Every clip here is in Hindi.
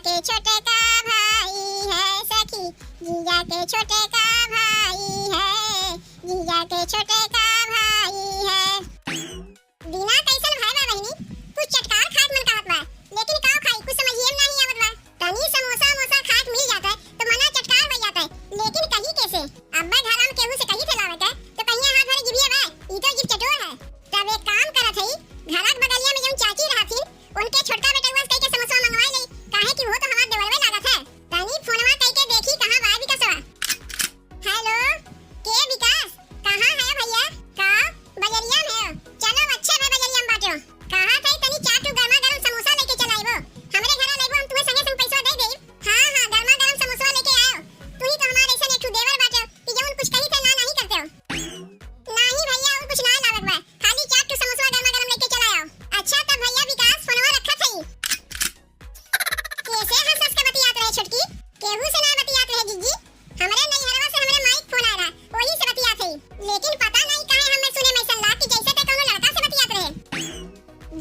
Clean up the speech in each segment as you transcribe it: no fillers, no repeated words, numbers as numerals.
के छोटे का भाई है सखी, जीजा के छोटे का भाई है, जीजा के छोटे का भाई है। दीना कैसन भाई बा बहिनी, कुछ चटकार खात मन कहत बा, लेकिन का खाई कुछ समझिए में नहीं आवत बा। तनी समोसा मोसा खात मिल जाता है तो मना चटकार हो जाता है, लेकिन कहीं कैसे अब्बा घर हम केहू से कहीं थे लावत है तो कहीं हाथ भरे जिबिया बा, ई तो जिब चटोर है। तब एक काम करत हई, घरक बगलिया में जौन चाची रहथिन उनके छोटका बेटवा से कह के समोसा मंगवाई ले, काहे कि वो तो हमार देवरवे लागत है। तनी फोनवा कह के देखी कहां बा विकासवा। हेलो के विकास, कहां है भैया? का बजरिया में हो? चलो अच्छा है बजरिया में बाटो। कहां थे तनी चार टू गरमा गरम समोसा लेके चल आइबो, हमरे घर आइबो, हम तुम्हें संगे संग पैसा दे देब। हां हां गरमा गरम समोसा लेके आओ, तू ही तो हमारे ऐसा एक देवर बाटो कि जौन कुछ कही थे ना नहीं करते हो। नहीं भैया और कुछ ना लागत बा, खाली चार टू समोसा गरमा गरम लेके चल आओ। अच्छा तब भैया विकास फोनवा रखत हई। कैसे हंस हंस के बतियात रहे छोटकी, केहू से ना बतियात रहे जीजी, हमरे नैहरवा से हमरे माइक फोन आ रहा वही से बतियात हई, लेकिन पता नहीं काहे हमें सुने में ऐसा लाग कि जैसे ते कोनो लड़का से बतियात रहे।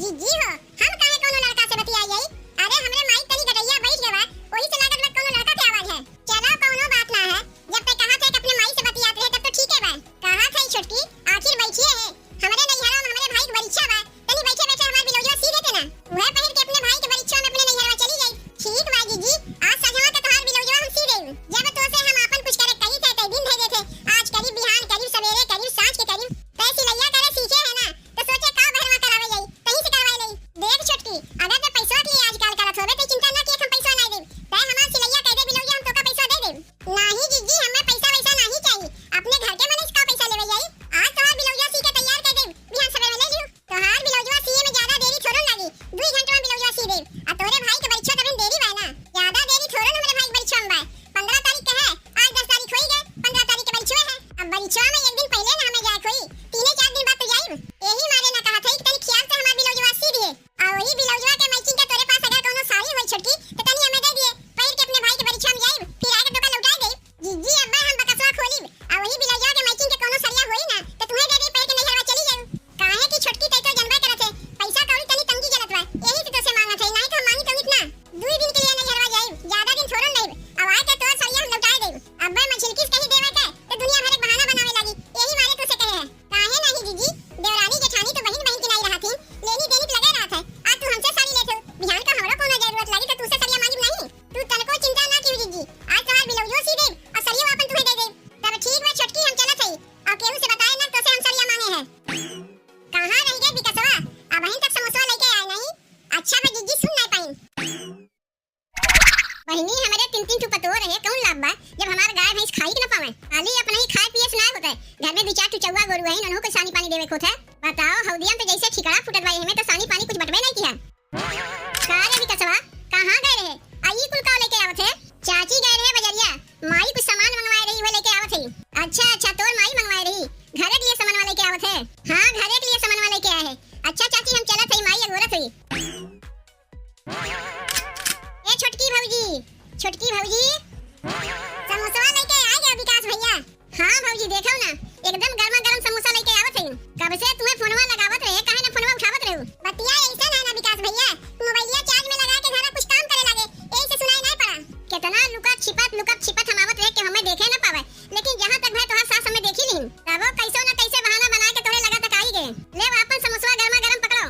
जीजी हो हम काहे कोनो लड़का से बतियाई जाई, अरे हमरे माइक तनी गटैया बैठ गवा वही से लागत बा कोनो लड़का के आवाज है। चलो कोनो बात ना है, जब ते कहा थे कि अपने माई से बतियात रहे तब तो ठीक है बा। कहा थे छोटकी आखिर बैठिए है, हमरे नैहरवा में हमरे भाई के परीक्षा बा, तनी बैठे बैठे हमार ब्लाउजवा सी देते ना, वह पहिर के अपने भाई के परीक्षा में अपने नैहरवा चली जाई। ठीक बा जीजी, आज सजवा के तोहार ब्लाउजवा हम सी देब, जब तो से हम अपन कुछ करे कही थे तई दिन भेजे थे, आज करीब बिहान करीब सवेरे करीब सांझ के करीब तै सिलैया करे सीखे है ना, तो सोचे का भरवा करावे जाई तही से करवाई लई। देख छोटकी अगर ते पैसा के लिए आजकल करत होबे तो चिंता ना कि हम पैसा ना देब, तै हमार सिलैया कह दे ब्लाउजवा हम तोका पैसा दे देब। नहीं जीजी हमें पैसा वैसा नहीं चाहिए, अपने घर के मने का पैसा लेवे जाई, आज तोहार ब्लाउजवा सी के तैयार कर देब, बिहान सवेरे में ले लियो। तोहार ब्लाउजवा सीए में ज्यादा देरी थोड़न लागी, 2 घंटा में ब्लाउजवा सी देब, आ तोरे भाई के परीक्षा तबन देरी बा ना, ज्यादा देरी थोड़न हमरे भाई के परीक्षा में बा। 15 तारीख के है, आज 10 तारीख होई गए, 15 तारीख के परीक्षा है, अब परीक्षा में एक दिन पहले ना हमें जाए कोई 3-4 दिन बाद तो जाइब, यही मारे ना कहा था कि तनी ख्याल से हमार ब्लाउजवा सी दिए, आ वही ब्लाउजवा के मैचिंग के तोरे पास अगर कोनो साड़ी होई छोटकी तो तनी हमें दे दिए, पहिर के अपने भाई के परीक्षा में जाइब, फिर आके तोका लौटा देब। जीजी अब्बा हम बकसवा खोलिब, आ वही ब्लाउजवा के मैचिंग के कोनो सरिया होई ना तो तुम्हें दे दे, पहिर के नैहरवा चली जाऊ। काहे कि छोटकी तै तो जनबे करत है, पैसा कौड़ी तनी तंगी चलत बा, यही से तोसे मांगत है, नहीं तो हम मांगी तो इतना 2 दिन के लिए नैहरवा जाइब, ज्यादा दिन थोड़न लेब, अब आके तोर सरिया हम लौटा देब। अब्बा मछलकिस कहीं देवे के तो दुनिया भर एक बहाना बनावे लागी, यही मारे तोसे कहे है। काहे नहीं जीजी, देवरानी जेठानी तो बहन बहन की नहीं रहथिन, लेनी देनी लगे रहत है, आज तू हमसे साड़ी लेथो, बिहान का हमरो कोनो जरूरत लागी तो तुसे सरिया मांगिब नहीं, तू तनको चिंता ना की जीजी, आज तोहार ब्लाउजो सी देब और सरिया अपन तुम्हें दे देब। तब ठीक बा छोटकी हम चलत हई, और केहू से बताए ना तोसे हम सरिया मांगे है। कहां रह गए विकासवा, अब अहीं तक समोसा लेके आए नहीं, अच्छा बा जीजी सुन नहीं पाइन। बहिनी हमारे 3-3 टू पतो रहे कौन लाभ बा, जब हमार गाय भैंस खाई के ना पावे, खाली अपना ही खाए पिए से ना होता है, घर में 2-4 टू चौवा गोरु है, उन्हों को सानी पानी देवे खोत है। बताओ हौदिया तो जैसे ठिकड़ा फुटत बाई हमें तो सानी पानी कुछ बटवे नहीं किया। का रे विकासवा कहां गए रहे, आई कुल का लेके आवत है? चाची गए रहे बजरिया, माई कुछ सामान मंगवाए रही वो लेके आवत है। अच्छा अच्छा तोर माई मंगवाए रही, घरे के लिए सामान वाले के आवत है? हां घरे के लिए सामान वाले के आए है। अच्छा चाची हम चलत हई, माई अगोरत हुई। ए छोटकी भौजी, छोटकी भौजी समोसा लेके आ गया विकास भैया। हां भौजी देखो ना एकदम गरमा गरम समोसा लेके आवत है, कब से तुम्हें फोनवा लगावत रहे, काहे ना फोनवा उठावत रहू? बतिया ऐसा ना विकास भैया, मोबाइलिया चार्ज में लगा के घरा कुछ काम करे लागे, यही से सुनाई नहीं पड़ा। कितना लुकत छिपत हमावत रहे कि हमें देखे ना पावे, लेकिन जहां तक भाई तोहार सास हमें देखी नहीं, तब वो कैसे ना कैसे बहाना बना के तोरे लगा तक आई गए। ले वापस समोसा गरमा गरम पकड़ो।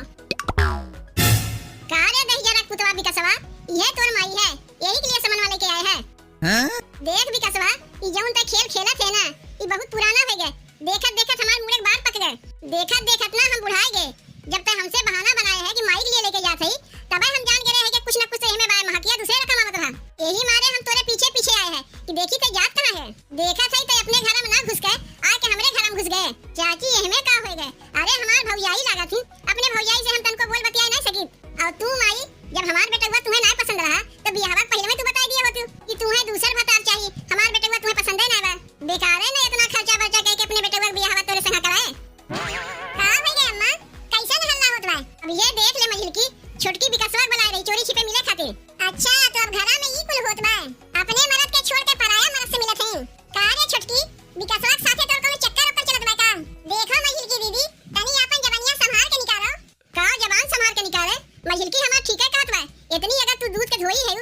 का रे दही जरा कुतवा विकासवा, ये तोर माई है, यही के लिए सामान वाले के आए हैं। हां देख विकासवा ई जौन त खेल खेलत है ना, ई बहुत पुराना हो गए, देखत देखत हमार मुंह के बाल पक गए, देखत देखत ना हम बुढ़ाई गए, जब तक हमसे बहाना बनाए है कि माई के लिए लेके जात है, तबे हम जान गए है कि कुछ ना कुछ सही में बाय महकिया दूसरे रकम आवत रहा, यही मारे हम तोरे पीछे पीछे आए हैं कि देखी ते जात कहां है, देखा सही तो अपने घर में ना घुस गए, आके हमरे घर में घुस गए। चाची एहमे का हो गए, अरे हमार भौजाई लागत थी, अपने भौजाई से हम तनको बोल बतिया नहीं सकी, और तू माई जब हमार बेटवा तुम्हें ना पसंद रहा तो बियाहवा पहले में तू बता दिया होती कि तुम्हें दूसर भतार चाहिए, हमार बेटवा तुम्हें पसंद है ना बा, बेकार है ना इतना खर्चा बर्चा करके अपने बेटवा बियाहवा तोरे संग कराए। का हो गए अम्मा, कैसा हल्ला होत बा? अब ये देख ले मझिल की छोटकी विकासवा बुला रही चोरी छिपे मिले खातिर। अच्छा तो अब घरा में ई कुल होत बा, अपने मरद के छोड़ के पराया मरद से मिलत है। का रे छोटकी विकासवा के साथे तोर कोनो चक्कर ऊपर चलत बा का? देखो मझिल की दीदी तनी अपन जवानिया संभाल के निकालो। का जवान संभाल के निकाले? मझिल की हमार ठीक है कहत बा, इतनी अगर तू दूध के धोई है